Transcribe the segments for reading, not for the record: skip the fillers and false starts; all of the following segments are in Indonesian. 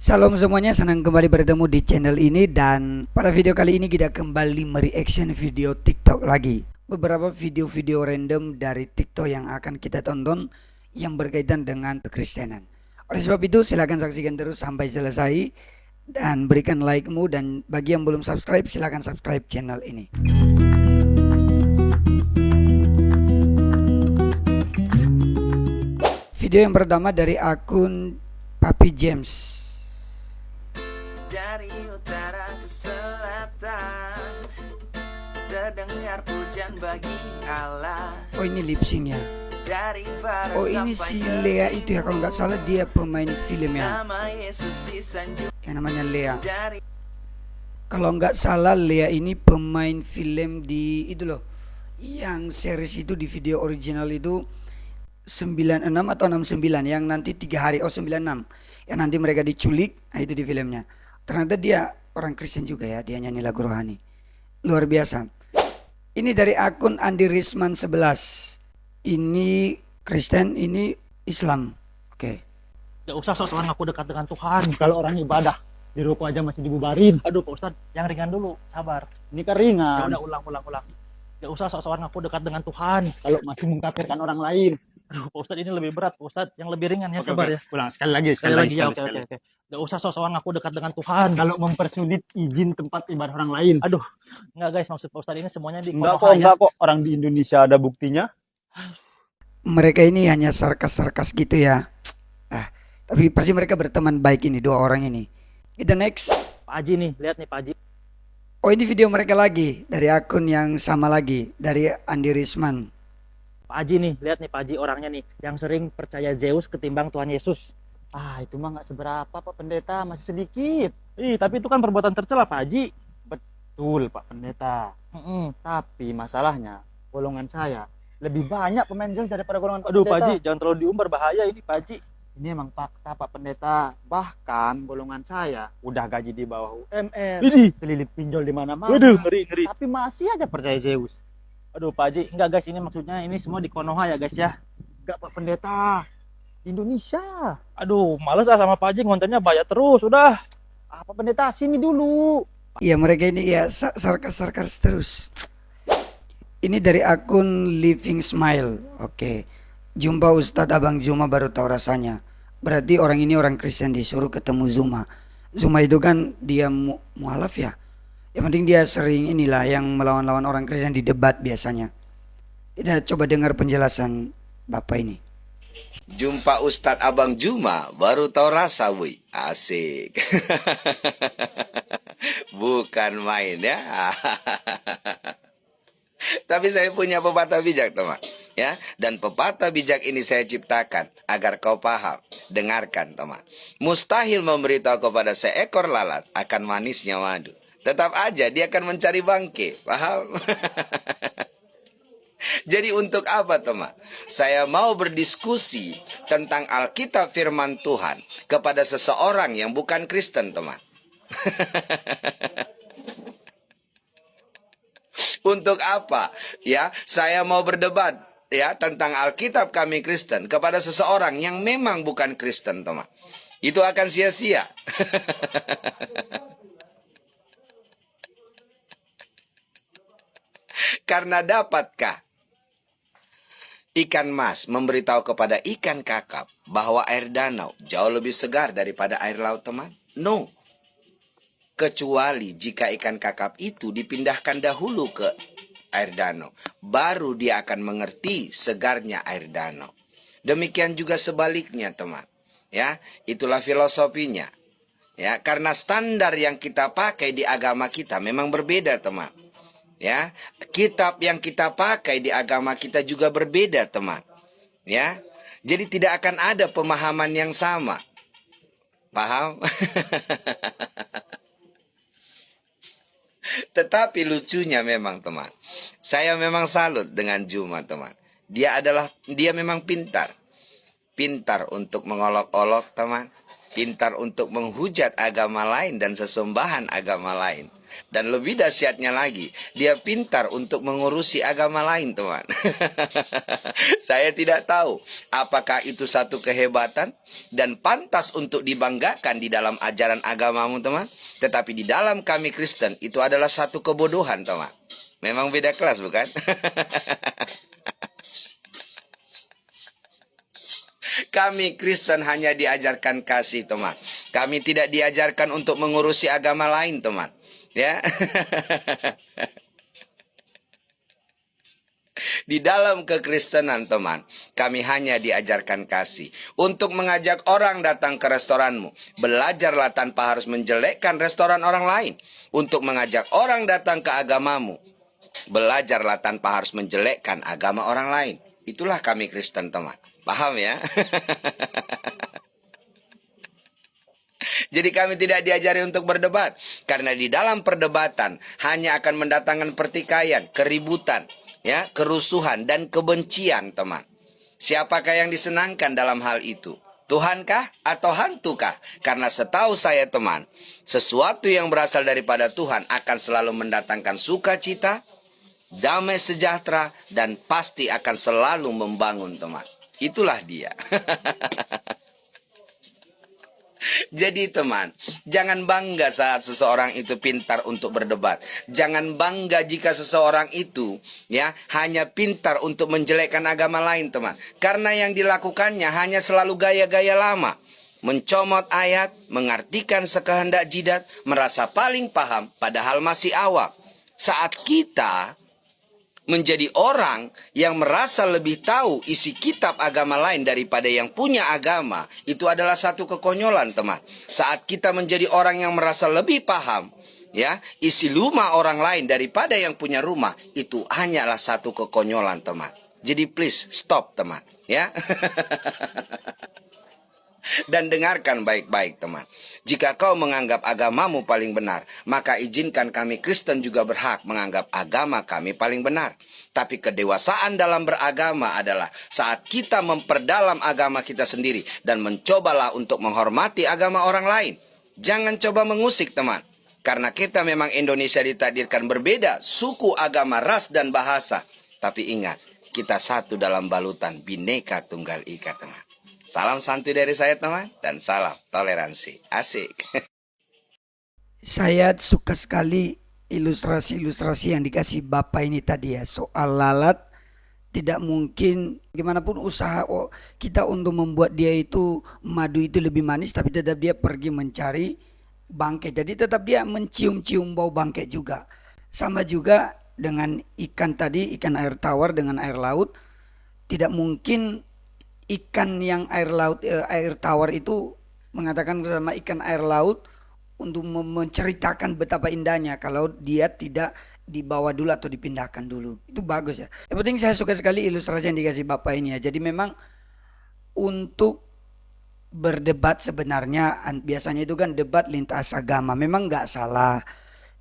Salam semuanya, senang kembali bertemu di channel ini. Dan pada video kali ini kita kembali mereaction video TikTok lagi. Beberapa video-video random dari TikTok yang akan kita tonton yang berkaitan dengan kekristenan. Oleh sebab itu silahkan saksikan terus sampai selesai dan berikan like-mu, dan bagi yang belum subscribe silahkan subscribe channel ini. Video yang pertama dari akun Papi James. Dari utara ke selatan terdengar pujian bagi Allah. Oh, ini lip sync ya. Dari barat Oh, ini si sampai Lea itu ya, kalau nggak salah dia pemain film ya, nama Yesus disanjung. yang namanya Lea. Dari Kalau nggak salah Lea ini pemain film di itu loh, yang series itu di video original itu 96 atau 69, yang nanti 3 hari, oh 96, yang nanti mereka diculik, nah itu di filmnya. Ternyata dia orang Kristen juga ya, dia nyanyi lagu rohani. Luar biasa. Ini dari akun Andi Risman 11. Ini Kristen, ini Islam. Oke. Gak usah sok-sokan aku dekat dengan Tuhan. Kalau orang ibadah di ruko aja masih dibubarin. Aduh Pak Ustadz, yang ringan dulu, sabar. Ini kan ringan. Ya udah ulang. Gak usah sok-sokan aku dekat dengan Tuhan. Kalau masih mengkafirkan orang lain. Aduh Pak Ustadz, ini lebih berat Pak Ustadz. Yang lebih ringan ya, sabar ya. Ulang sekali lagi. Ya, oke. Gak usah sok-sokan aku dekat dengan Tuhan. Kalau mempersulit izin tempat ibadah orang lain. Aduh, enggak guys, maksud Pak Ustadz ini semuanya di Enggak kok. Orang di Indonesia ada buktinya. Mereka ini hanya sarkas-sarkas gitu ya. Tapi pasti mereka berteman baik ini, dua orang ini. Kita next. Pak Haji nih, lihat nih Pak Haji. Oh, ini video mereka lagi dari akun yang sama lagi, dari Andi Risman. Pak Haji nih, lihat nih Pak Haji orangnya nih, yang sering percaya Zeus ketimbang Tuhan Yesus. Ah, itu mah nggak seberapa Pak Pendeta, masih sedikit. Tapi itu kan perbuatan tercela Pak Haji. Betul Pak Pendeta. Tapi masalahnya golongan saya lebih banyak pemain Zeus daripada golongan Pak Aduh Pendeta. Pak Haji, jangan terlalu diumbar, bahaya ini Pak Haji. Ini emang fakta Pak Pendeta. Bahkan golongan saya udah gaji di bawah UMR, Widih. kelilit pinjol di mana-mana. Waduh, ngeri. Tapi masih aja percaya Zeus. Aduh Pak Haji, enggak guys, ini maksudnya ini semua di Konoha ya guys ya. Enggak Pak Pendeta. Di Indonesia. Aduh, males sama Pak Haji, ngontennya banyak terus, udah. Pak Pendeta, sini dulu. Ya, mereka ini ya sarkas-sarkas terus. Ini dari akun Living Smile. Oke. Jumpa Ustadz Abang Zuma baru tahu rasanya. Berarti orang ini orang Kristen, disuruh ketemu Zuma. Zuma itu kan dia mualaf ya. Yang penting dia sering inilah yang melawan-lawan orang Kristen di debat biasanya. Kita coba dengar penjelasan Bapak ini. Jumpa Ustadz Abang Juma, baru tahu rasa, woi. Asik. Bukan main ya. Tapi saya punya pepatah bijak, teman. Ya, dan pepatah bijak ini saya ciptakan agar kau paham. Dengarkan, teman. Mustahil memberitahu kepada seekor lalat akan manisnya madu. Tetap aja dia akan mencari bangke. Paham? Jadi untuk apa, teman? Saya mau berdiskusi tentang Alkitab firman Tuhan kepada seseorang yang bukan Kristen, teman. Untuk apa? Ya, saya mau berdebat ya tentang Alkitab kami Kristen kepada seseorang yang memang bukan Kristen, teman. Itu akan sia-sia. Karena dapatkah ikan mas memberitahu kepada ikan kakap bahwa air danau jauh lebih segar daripada air laut, teman? No. Kecuali jika ikan kakap itu dipindahkan dahulu ke air danau, baru dia akan mengerti segarnya air danau. Demikian juga sebaliknya, teman. Ya, itulah filosofinya. Ya, karena standar yang kita pakai di agama kita memang berbeda, teman. Ya, kitab yang kita pakai di agama kita juga berbeda, teman. Ya, jadi tidak akan ada pemahaman yang sama. Paham? Tetapi lucunya memang, teman, saya memang salut dengan Juma, teman. Dia memang pintar. Pintar untuk mengolok-olok, teman. Pintar untuk menghujat agama lain dan sesembahan agama lain. Dan lebih dahsyatnya lagi, dia pintar untuk mengurusi agama lain, teman. Saya tidak tahu apakah itu satu kehebatan dan pantas untuk dibanggakan di dalam ajaran agamamu, teman. Tetapi di dalam kami Kristen itu adalah satu kebodohan, teman. Memang beda kelas, bukan? Kami Kristen hanya diajarkan kasih, teman. Kami tidak diajarkan untuk mengurusi agama lain, teman. Ya. Di dalam kekristenan, teman, kami hanya diajarkan kasih. Untuk mengajak orang datang ke restoranmu, belajarlah tanpa harus menjelekkan restoran orang lain. Untuk mengajak orang datang ke agamamu, belajarlah tanpa harus menjelekkan agama orang lain. Itulah kami Kristen, teman. Paham ya? Jadi kami tidak diajari untuk berdebat. Karena di dalam perdebatan hanya akan mendatangkan pertikaian, keributan, ya, kerusuhan dan kebencian, teman. Siapakah yang disenangkan dalam hal itu? Tuhankah atau hantukah? Karena setahu saya, teman, sesuatu yang berasal daripada Tuhan akan selalu mendatangkan sukacita, damai sejahtera, dan pasti akan selalu membangun, teman. Itulah dia. Jadi teman, jangan bangga saat seseorang itu pintar untuk berdebat. Jangan bangga jika seseorang itu ya hanya pintar untuk menjelekkan agama lain, teman. Karena yang dilakukannya hanya selalu gaya-gaya lama. Mencomot ayat, mengartikan sekehendak jidat, merasa paling paham padahal masih awam. Saat kita menjadi orang yang merasa lebih tahu isi kitab agama lain daripada yang punya agama, itu adalah satu kekonyolan, teman. Saat kita menjadi orang yang merasa lebih paham ya isi rumah orang lain daripada yang punya rumah, itu hanyalah satu kekonyolan, teman. Jadi please stop, teman, ya. Dan dengarkan baik-baik, teman. Jika kau menganggap agamamu paling benar, maka izinkan kami Kristen juga berhak menganggap agama kami paling benar. Tapi kedewasaan dalam beragama adalah saat kita memperdalam agama kita sendiri dan mencobalah untuk menghormati agama orang lain. Jangan coba mengusik, teman. Karena kita memang Indonesia ditakdirkan berbeda, suku, agama, ras, dan bahasa. Tapi ingat, kita satu dalam balutan Bhinneka Tunggal Ika, teman. Salam santuy dari saya, teman, dan salam toleransi. Asik. Saya suka sekali ilustrasi-ilustrasi yang dikasih Bapak ini tadi ya. Soal lalat, tidak mungkin gimana pun usaha kita untuk membuat dia itu madu itu lebih manis, tapi tetap dia pergi mencari bangkai. Jadi tetap dia mencium-cium bau bangkai juga. Sama juga dengan ikan tadi, ikan air tawar dengan air laut. Tidak mungkin ikan yang air tawar itu mengatakan sama ikan air laut untuk menceritakan betapa indahnya kalau dia tidak dibawa dulu atau dipindahkan dulu. Itu bagus ya. Yang penting saya suka sekali ilustrasi yang dikasih Bapak ini ya. Jadi memang untuk berdebat sebenarnya biasanya itu kan debat lintas agama. Memang nggak salah.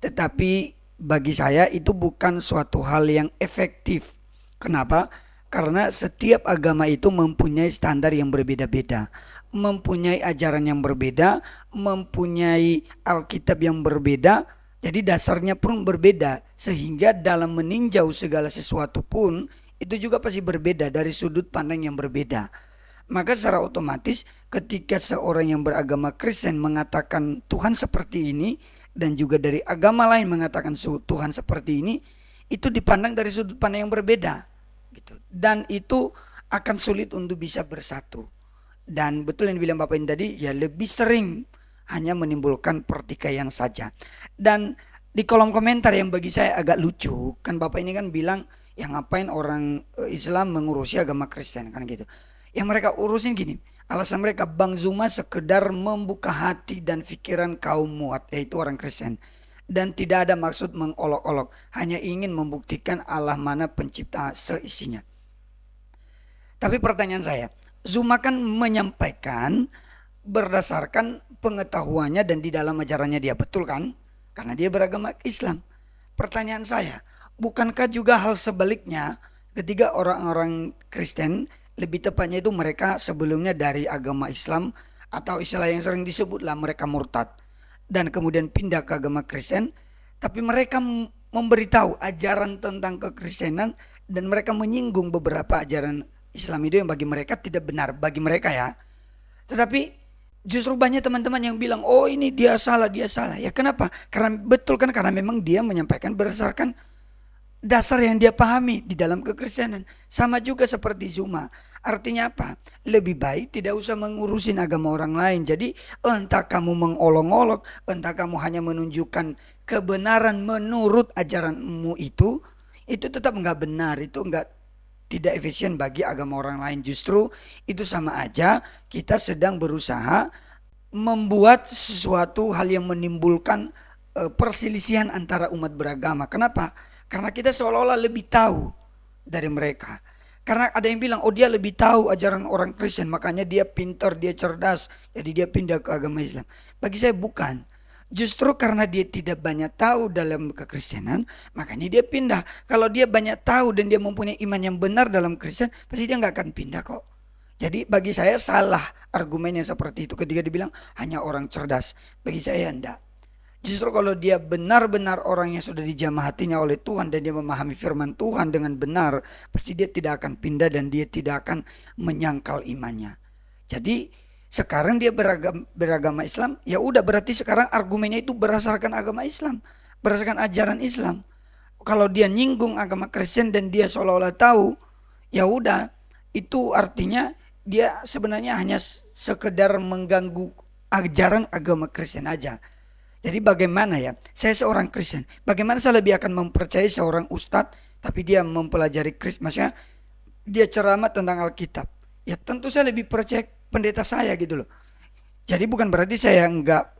Tetapi bagi saya itu bukan suatu hal yang efektif. Kenapa? Karena setiap agama itu mempunyai standar yang berbeda-beda, mempunyai ajaran yang berbeda, mempunyai Alkitab yang berbeda. Jadi dasarnya pun berbeda, sehingga dalam meninjau segala sesuatu pun itu juga pasti berbeda dari sudut pandang yang berbeda. Maka secara otomatis ketika seorang yang beragama Kristen mengatakan Tuhan seperti ini, dan juga dari agama lain mengatakan Tuhan seperti ini, itu dipandang dari sudut pandang yang berbeda gitu. Dan itu akan sulit untuk bisa bersatu. Dan betul yang dibilang Bapak ini tadi, ya lebih sering hanya menimbulkan pertikaian saja. Dan di kolom komentar yang bagi saya agak lucu, kan Bapak ini kan bilang, ya ngapain orang Islam mengurusi agama Kristen kan gitu. Yang mereka urusin gini, alasan mereka, Bang Zuma sekedar membuka hati dan pikiran kaum muat, yaitu orang Kristen. Dan tidak ada maksud mengolok-olok, hanya ingin membuktikan Allah mana pencipta seisinya. Tapi pertanyaan saya, Zuma kan menyampaikan berdasarkan pengetahuannya dan di dalam ajarannya dia, betul kan? Karena dia beragama Islam. Pertanyaan saya, bukankah juga hal sebaliknya ketika orang-orang Kristen, lebih tepatnya itu mereka sebelumnya dari agama Islam, atau istilah yang sering disebutlah mereka murtad, dan kemudian pindah ke agama Kristen, tapi mereka memberitahu ajaran tentang kekristenan dan mereka menyinggung beberapa ajaran Islam itu yang bagi mereka tidak benar bagi mereka ya. Tetapi justru banyak teman-teman yang bilang, oh ini dia salah. Ya kenapa? Karena betul kan, karena memang dia menyampaikan berdasarkan dasar yang dia pahami di dalam kekristenan. Sama juga seperti Zuma. Artinya apa? Lebih baik tidak usah mengurusin agama orang lain. Jadi entah kamu mengolok-olok, entah kamu hanya menunjukkan kebenaran menurut ajaranmu itu tetap nggak benar, itu tidak efisien bagi agama orang lain. Justru itu sama aja kita sedang berusaha membuat sesuatu hal yang menimbulkan perselisihan antara umat beragama. Kenapa? Karena kita seolah-olah lebih tahu dari mereka. Karena ada yang bilang, oh dia lebih tahu ajaran orang Kristen, makanya dia pintar, dia cerdas, jadi dia pindah ke agama Islam. Bagi saya bukan. Justru karena dia tidak banyak tahu dalam kekristenan, makanya dia pindah. Kalau dia banyak tahu dan dia mempunyai iman yang benar dalam Kristen, pasti dia nggak akan pindah kok. Jadi bagi saya salah argumen yang seperti itu ketika dibilang hanya orang cerdas. Bagi saya enggak. Justru kalau dia benar-benar orang yang sudah dijamah hatinya oleh Tuhan dan dia memahami firman Tuhan dengan benar, pasti dia tidak akan pindah dan dia tidak akan menyangkal imannya. Jadi sekarang dia beragama Islam, ya udah berarti sekarang argumennya itu berdasarkan agama Islam, berdasarkan ajaran Islam. Kalau dia nyinggung agama Kristen dan dia seolah-olah tahu, ya udah itu artinya dia sebenarnya hanya sekedar mengganggu ajaran agama Kristen aja. Jadi bagaimana ya, saya seorang Kristen, bagaimana saya lebih akan mempercayai seorang ustadz tapi dia mempelajari Kristen, maksudnya dia ceramah tentang Alkitab. Ya tentu saya lebih percaya pendeta saya gitu loh. Jadi bukan berarti saya enggak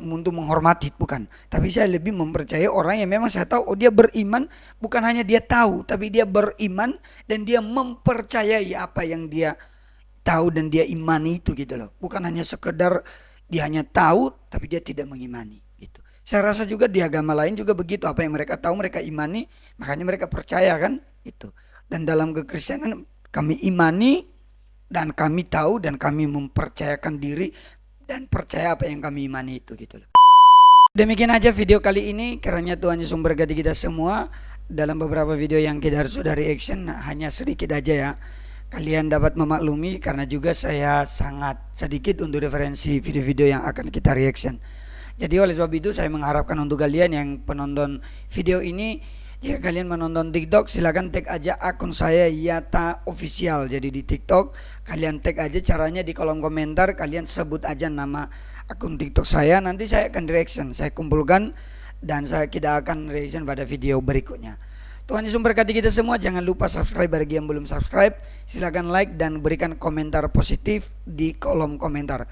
untuk menghormati, bukan. Tapi saya lebih mempercayai orang yang memang saya tahu, oh dia beriman, bukan hanya dia tahu, tapi dia beriman dan dia mempercayai apa yang dia tahu dan dia imani itu gitu loh. Bukan hanya sekedar dia hanya tahu tapi dia tidak mengimani gitu. Saya rasa juga di agama lain juga begitu, apa yang mereka tahu mereka imani, makanya mereka percaya kan itu. Dan dalam kekristenan kami imani dan kami tahu dan kami mempercayakan diri dan percaya apa yang kami imani itu gitu loh. Demikian aja video kali ini, kiranya Tuhan Yesus memberkati kita semua. Dalam beberapa video yang kita sudah reaction hanya sedikit aja ya. Kalian dapat memaklumi karena juga saya sangat sedikit untuk referensi video-video yang akan kita reaction. Jadi oleh sebab itu saya mengharapkan untuk kalian yang penonton video ini, jika kalian menonton TikTok silakan tag aja akun saya Yata Official. Jadi di TikTok kalian tag aja, caranya di kolom komentar kalian sebut aja nama akun TikTok saya, nanti saya akan reaction, saya kumpulkan dan kita akan reaction pada video berikutnya. Tuhan Yesus memberkati kita semua. Jangan lupa subscribe bagi yang belum subscribe. Silakan like dan berikan komentar positif di kolom komentar.